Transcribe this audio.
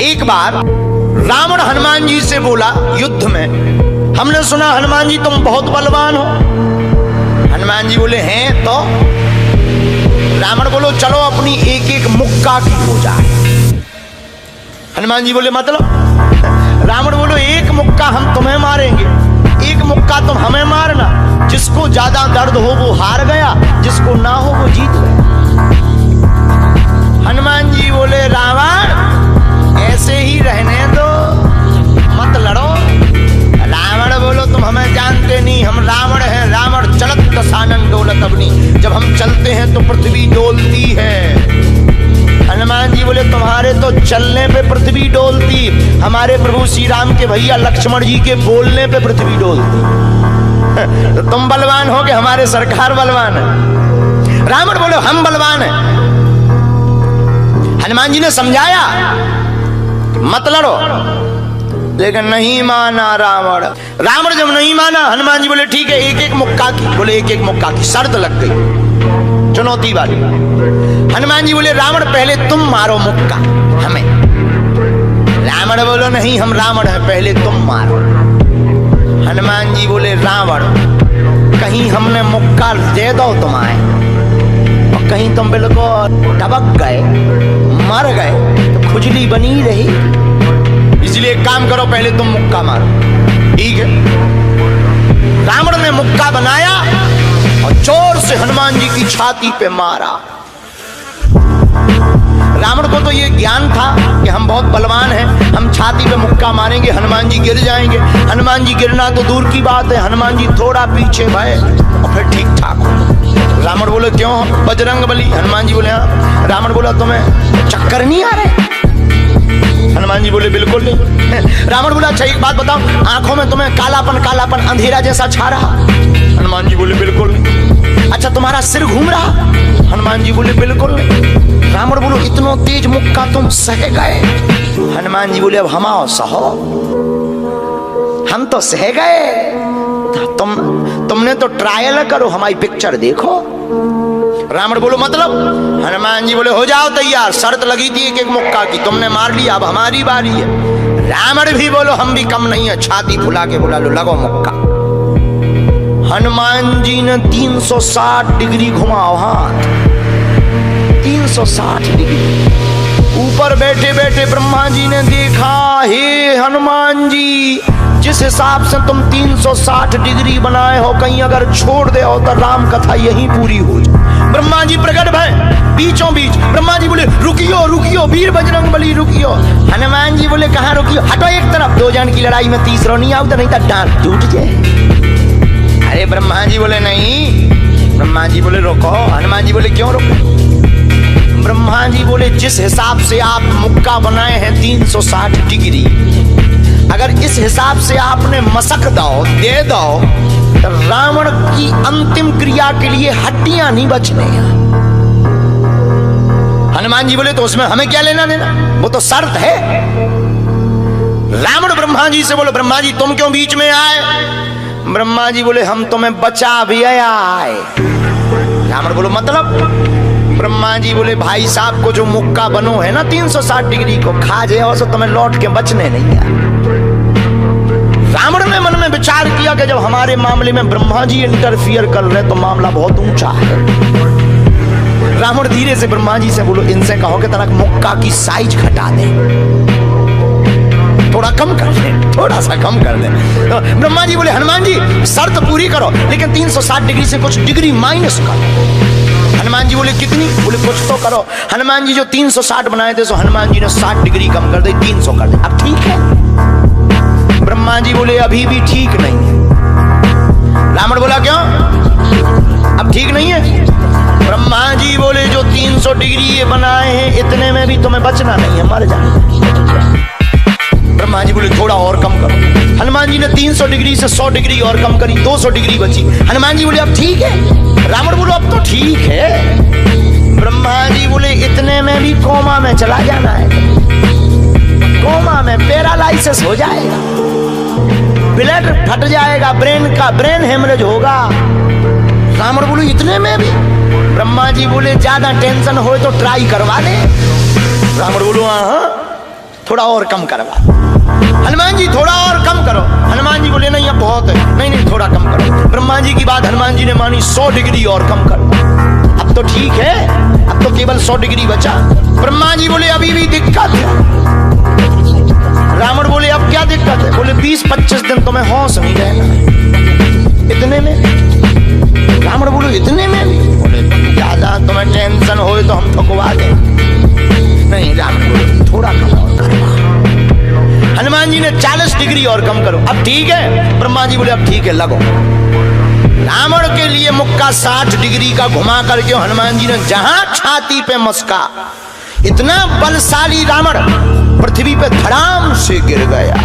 एक बार रावण हनुमान जी से बोला युद्ध में, हमने सुना हनुमान जी तुम बहुत बलवान हो। हनुमान जी बोले हैं तो? रावण बोलो चलो अपनी एक एक मुक्का की हो जाए। हनुमान जी बोले मतलब? रावण बोलो एक मुक्का हम तुम्हें मारेंगे, एक मुक्का तुम हमें मारना। जिसको ज्यादा दर्द हो वो हार गया, जिसको ना हो वो जीत गया। हनुमान जी बोले रावण ऐसे ही रहने दो, मत लड़ो। रावण बोलो तुम हमें जानते नहीं, हम रावण हैं। रावण चलत दसानन डोलत अग्नि, जब हम चलते हैं तो पृथ्वी डोलती है। हनुमान जी बोले तुम्हारे तो चलने पे पृथ्वी डोलती, हमारे प्रभु श्री राम के भैया लक्ष्मण जी के बोलने पे पृथ्वी डोलती। तो तुम बलवान हो कि हमारे सरकार बलवान है? रावण बोले हम बलवान हैं। हनुमान जी ने समझाया मत लड़ो, लेकिन नहीं माना रावण। रावण जब नहीं माना, हनुमान जी बोले ठीक है एक एक मुक्का की। बोले एक एक मुक्का की, शर्त लग गई चुनौती वाली। हनुमान जी बोले रावण पहले तुम मारो मुक्का हमें। रावण बोलो नहीं हम रावण है, पहले तुम मारो। हनुमान जी बोले रावण कहीं हमने मुक्का दे दो तुम्हारे और कहीं तुम बिल्कुल टबक गए मर गए तो खुजली बनी रही, इसलिए एक काम करो पहले तुम मुक्का मारो। ठीक है। रावण ने मुक्का बनाया और जोर से हनुमान जी की छाती पे मारा। रावण को तो ये ज्ञान था कि हम बहुत बलवान हैं, हम छाती पे मुक्का मारेंगे हनुमान जी गिर जाएंगे। हनुमान जी गिरना तो दूर की बात है, हनुमान जी थोड़ा पीछे भय और फिर ठीक ठाक हो। रावण बोले क्यों बजरंग बली? हनुमान जी बोले हाँ। रावण बोला तुम्हें चक्कर नहीं आ रहे? हनुमान जी बोले बिल्कुल नहीं। रावण बोला अच्छा एक बात बताओ, आंखों में तुम्हें कालापन कालापन अंधेरा जैसा छा रहा? हनुमान जी बोले बिल्कुल नहीं। अच्छा तुम्हारा सिर घूम रहा? हनुमान जी बोले बिल्कुल नहीं। रावण बोलो इतना तेज मुक्का तुम सह गए? हनुमान जी बोले अब हम आओ सहो, हम तो सह गए, तुमने तो ट्रायल करो, हमारी पिक्चर देखो। रावण बोलो मतलब? हनुमान जी बोले हो जाओ तैयार, शर्त लगी थी एक एक मुक्का की, तुमने मार लिया, अब हमारी बारी है। रावण भी बोलो हम भी कम नहीं है, छाती फुला के बोला लो लगो मुक्का। हनुमान जी ने 360 डिग्री घुमाओ हाथ, 360 डिग्री। ऊपर बैठे बैठे ब्रह्मा जी ने देखा, हे हनुमान जी जिस हिसाब से तुम 360 डिग्री बनाए हो, कहीं अगर छोड़ दे हो तो राम कथा यहीं पूरी हो जाए। ब्रह्मा जी प्रकट भय बीचों बीच। ब्रह्मा जी बोले रुकियो रुकियो वीर बजरंग बली रुकियो। हनुमान जी बोले कहाँ रुकियो? हटो एक तरफ, दो जन की लड़ाई में तीसरा नहीं आओ तो नहीं तो डांट टूट जाए। अरे ब्रह्मा जी बोले नहीं। ब्रह्मा जी बोले रोको। हनुमान जी बोले क्यों रोको? ब्रह्मा जी बोले जिस हिसाब से आप मुक्का बनाए हैं 360 डिग्री, अगर इस हिसाब से आपने मसक दो दे दो तो रावण की अंतिम क्रिया के लिए हड्डियां नहीं बचने। हनुमान जी बोले तो उसमें हमें क्या लेना देना, वो तो शर्त है। रावण ब्रह्मा जी से बोले ब्रह्मा जी तुम क्यों बीच में आए? ब्रह्मा जी बोले हम तुम्हें बचा भी आए। रावण बोलो मतलब? ब्रह्मा जी बोले भाई साहब को जो मुक्का बनो है ना 360 डिग्री को खा जाए तो तुम्हें लौट के बचने नहीं है। रावण ने मन में विचार किया कि जब हमारे मामले में ब्रह्मा जी इंटरफियर कर रहे तो मामला बहुत ऊंचा है। रावण धीरे से ब्रह्मा जी से बोलो इनसे कहो कि तनक मुक्का की साइज घटा दे, थोड़ा कम कर दे, थोड़ा सा कम कर दे। तो ब्रह्मा जी बोले हनुमान जी शर्त पूरी करो लेकिन 360 डिग्री से कुछ डिग्री माइनस करो। हनुमान जी बोले कितनी? बोले कुछ तो करो। हनुमान जी जो 360 बनाए थे सो हनुमान जी ने 60 डिग्री कम कर दी, 300 कर दे। अब ठीक है? ब्रह्मा जी बोले अभी भी ठीक नहीं है। रावण बोला क्यों अब ठीक नहीं है? ब्रह्मा जी बोले जो 300 डिग्री ये बनाए हैं इतने में भी तुम्हें बचना नहीं है, मर जाना। ब्रह्मा जी बोले थोड़ा और कम करो। हनुमान जी ने 300 डिग्री से 100 डिग्री और कम करी, 200 डिग्री बची। हनुमान जी बोले अब ठीक है? रावण बोलो अब तो ठीक है। ब्रह्मा जी बोले इतने में भी कोमा में चला जाना है, कोमा में पैरालाइसिस हो जाएगा, ब्लड फट जाएगा, ब्रेन हेमरेज होगा। रावण बोले इतने में भी? ब्रह्मा जी बोले ज्यादा टेंशन हो तो ट्राई करवा ले। रावण बोलो हाँ। थोड़ा और कम करवा। हनुमान जी थोड़ा और कम करो। हनुमान जी बोले नहीं अब बहुत है, नहीं नहीं थोड़ा कम करो। ब्रह्मा जी की बात हनुमान जी ने मानी, 100 डिग्री और कम कर दो। अब तो ठीक है, अब तो केवल 100 डिग्री बचा। ब्रह्मा जी बोले अभी भी दिक्कत है। रावण बोले अब क्या दिक्कत है? बोले 20-25 दिन तो मैं होश नहीं रहना। इतने में? रावण बोले इतने में भी? बोले ज्यादा तुम्हें टेंशन हो तो हम ठुकवा दें। नहीं, रावण बोले थोड़ा कम और करो। हनुमान जी ने 40 डिग्री और कम करो। अब ठीक है? ब्रह्मा जी बोले अब ठीक है लगो। रावण के लिए मुक्का 60 डिग्री का घुमा करके हनुमान जी ने जहां छाती पे मस्का, इतना बलशाली रावण पृथ्वी पे धड़ाम से गिर गया।